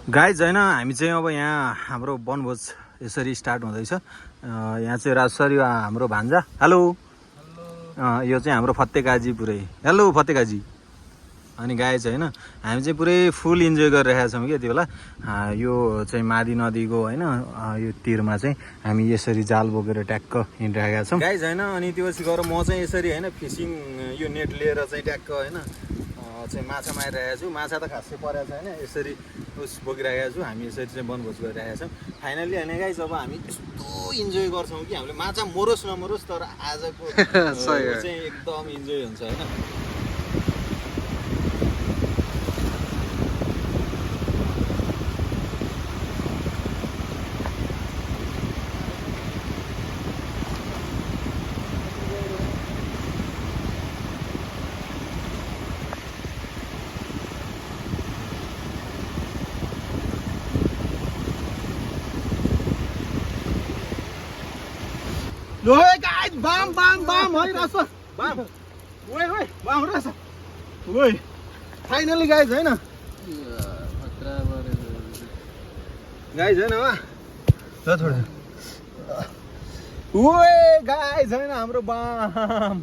Guys होइन हामी चाहिँ अब यहाँ हाम्रो वनभोज यसरी स्टार्ट हुँदैछ। यहाँ चाहिँ राजसरी हाम्रो भान्जा। हेलो। यो चाहिँ हाम्रो फतेकाजी पुरै। हेलो फतेकाजी। अनि गाइज होइन हामी चाहिँ पुरै फुल इन्जोय गरिरहेका छौँ कि यति बेला। यो चाहिँ मादी नदीको होइन यो तिरमा चाहिँ हामी यसरी जाल बोकेर ट्याक्क हिँडिरहेका छौँ गाइज होइन। अनि त्यो पछि गएर म चाहिँ यसरी होइन फिसिङ यो नेट लिएर चाहिँ ट्याक्क होइन चाहिँ माछा मारिरहेको छु। माछा त खासै परेको छैन, यसरी उस बोकिरहेको छु। हामी यसरी चाहिँ वनभोज गरिरहेका छौँ। फाइनली होइन गाइज अब हामी यस्तो इन्जोय गर्छौँ कि हामीले माछा मरोस् नमरोस् तर आजको चाहिँ एकदम इन्जोय हुन्छ होइन। Rồi guys, bam bam bam hỏi ra sao? Bam. Ui bam ra sao? Ui. Finally guys है ना? Guys है ना? ल थोडा. Ui guys है ना हाम्रो bam.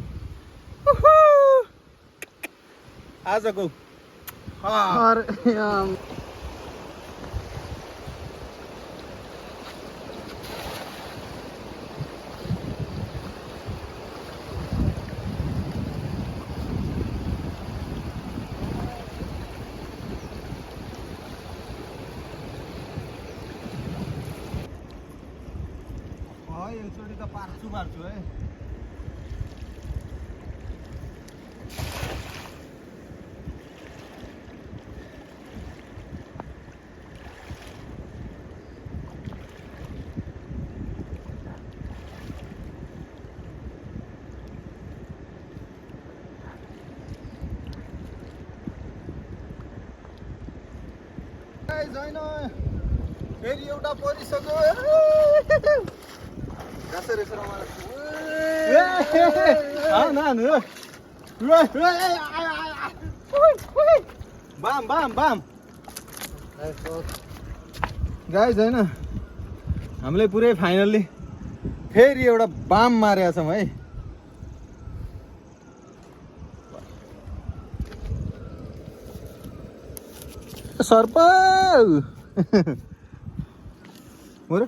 आजको. और एकचोटि त पार्छु है। छैन फेरि एउटा परिसक्यो। बाम बाम बाम गाइज होइन हामीले पुरै फाइनल्ली फेरि एउटा बाम मारेका छौँ है। सर्प हो र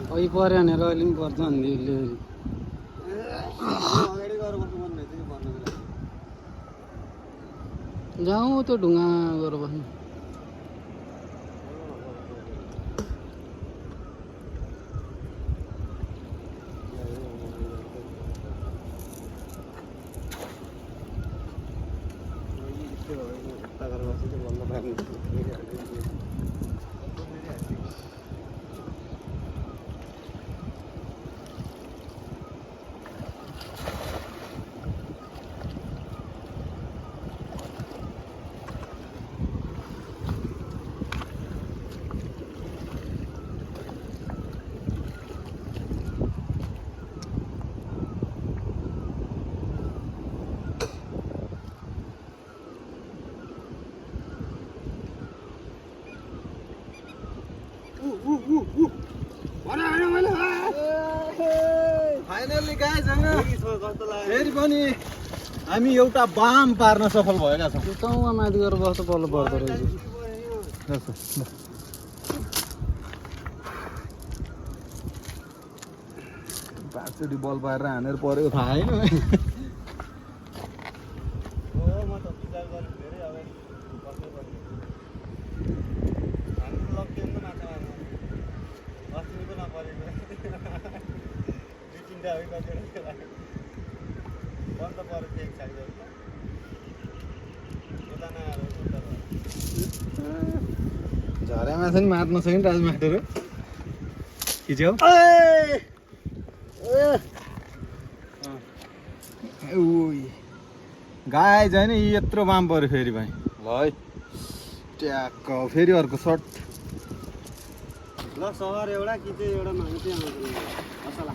अघि पर्यो भनेर अहिले पनि पर्छ भन्दै जाउँ त्यो ढुङ्गा गएर बस्नु। फाइनल्ली गाइज हैन फेरि पनि हामी एउटा बाम पार्न सफल भएका छौँ। त्यो टाउमा माथि गएर बस्दा बल्ल पर्दो रहेछ। पाँचचोटि बल पारेर हानेर परेको थाहा होइन। झऱ्यामा छ नि मार्न सक्यो नि राज माटेर खिच्यौ गाइज होइन यी यत्रो बाम पऱ्यो फेरि भाइ ल है ट्याक्क फेरि अर्को सर्ट ल सहर एउटा कि चाहिँ एउटा मान्छे आउँछ असला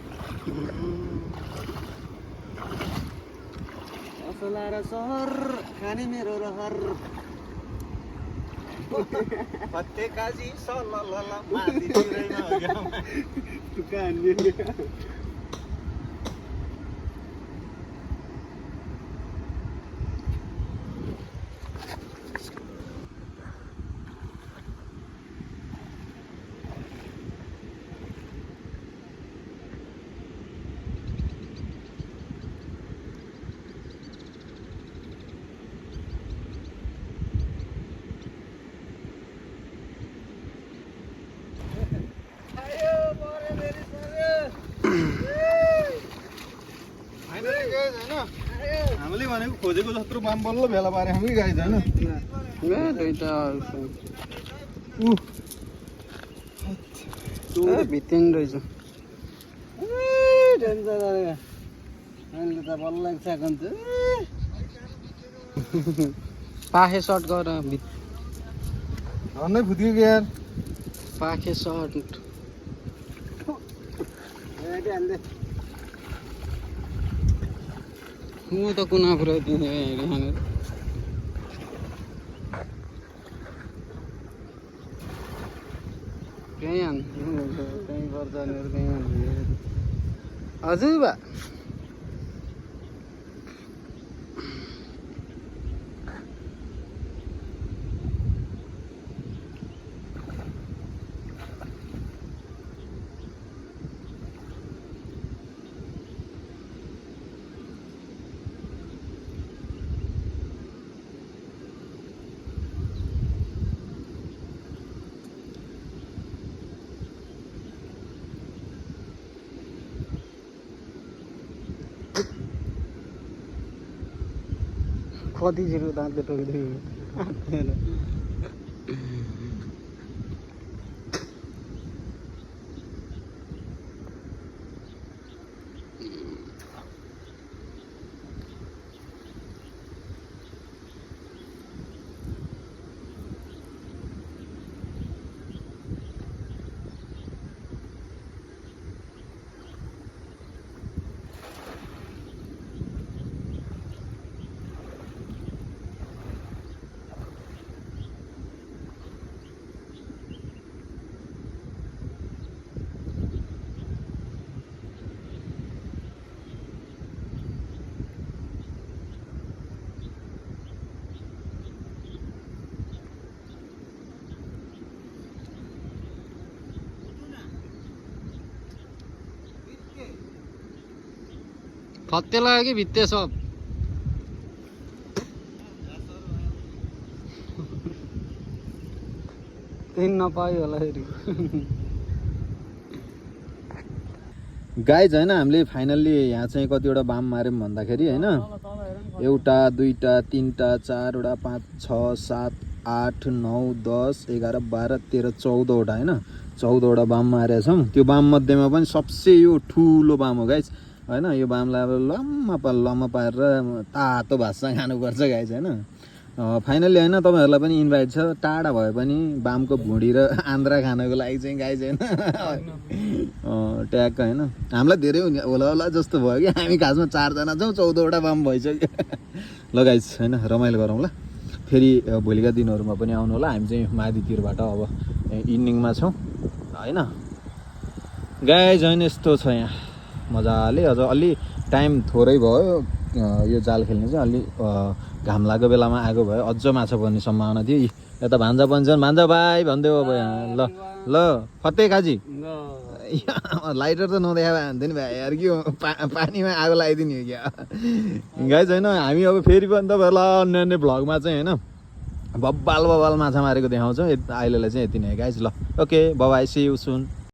असला र सहर खाने मेरो रहर फत्तेकाजी सललल माथि तिरैमा हो क्या हामीले भनेको खोजेको जत्रो बाम बल्ल भेला पारे हामी गाइज होइन भित्ते नि रहेछ त बल्ल पाखे सर्ट गर झन्डै फुत्यो कि यार पाखे सर्ट म त कुना पुऱ्याइदिने हेरेर कहीँ हान्नु कहीँ पर्छ भनेर कहीँ हान्नु हजुर बा कति छिटो दाँतले टोकिदियो फत्ते लाग्यो कि भित्ते सब त्यही नपायो होला फेरि गाइज होइन हामीले फाइनल्ली यहाँ चाहिँ कतिवटा बाम मार्यौँ भन्दाखेरि होइन एउटा दुईवटा तिनवटा चारवटा 5 6 7 8 9 10 11 12 13 14वटा होइन 14वटा बाम मारेका छौँ। त्यो बाम मध्येमा पनि सबसे यो ठुलो बाम हो गाइज होइन। यो बामलाई अब लम्मा पारेर तातो भातसँग खानुपर्छ गाइज होइन। फाइनल्ली होइन तपाईँहरूलाई पनि इन्भाइट छ टाढा भए पनि बामको भुँडी र आन्द्रा खानको लागि चाहिँ गाइज होइन ट्याक्क होइन। हामीलाई धेरै होला होला जस्तो भयो कि हामी खासमा 4 जना छौँ 14वटा बाम भइसक्यो ल गाइज होइन रमाइलो गरौँ ल। फेरि भोलिका दिनहरूमा पनि आउनु होला। हामी चाहिँ माथितिरबाट अब इभिनिङमा छौँ होइन गाइज होइन। यस्तो छ यहाँ मजाले। अझ अलि टाइम थोरै भयो यो जाल खेल्ने चाहिँ, अलि घाम लागेको बेलामा आएको भए अझ माछा पर्ने सम्भावना थियो। यता भान्जा पनि छन्, भान्जा भाइ भन्दै अब यहाँ ल ल फत्ते काजी लाइटर त नदेखा भए हुन्थ्यो नि भाइ यार, के हो पानीमा आगो लगाइदिने हो क्या गाइज होइन। हामी अब फेरि पनि तपाईँहरूलाई अन्य अन्य भ्लगमा चाहिँ होइन बब्बाल माछा मारेको देखाउँछौँ। अहिलेलाई चाहिँ यति नै गाइज, ल okay bye, see you soon.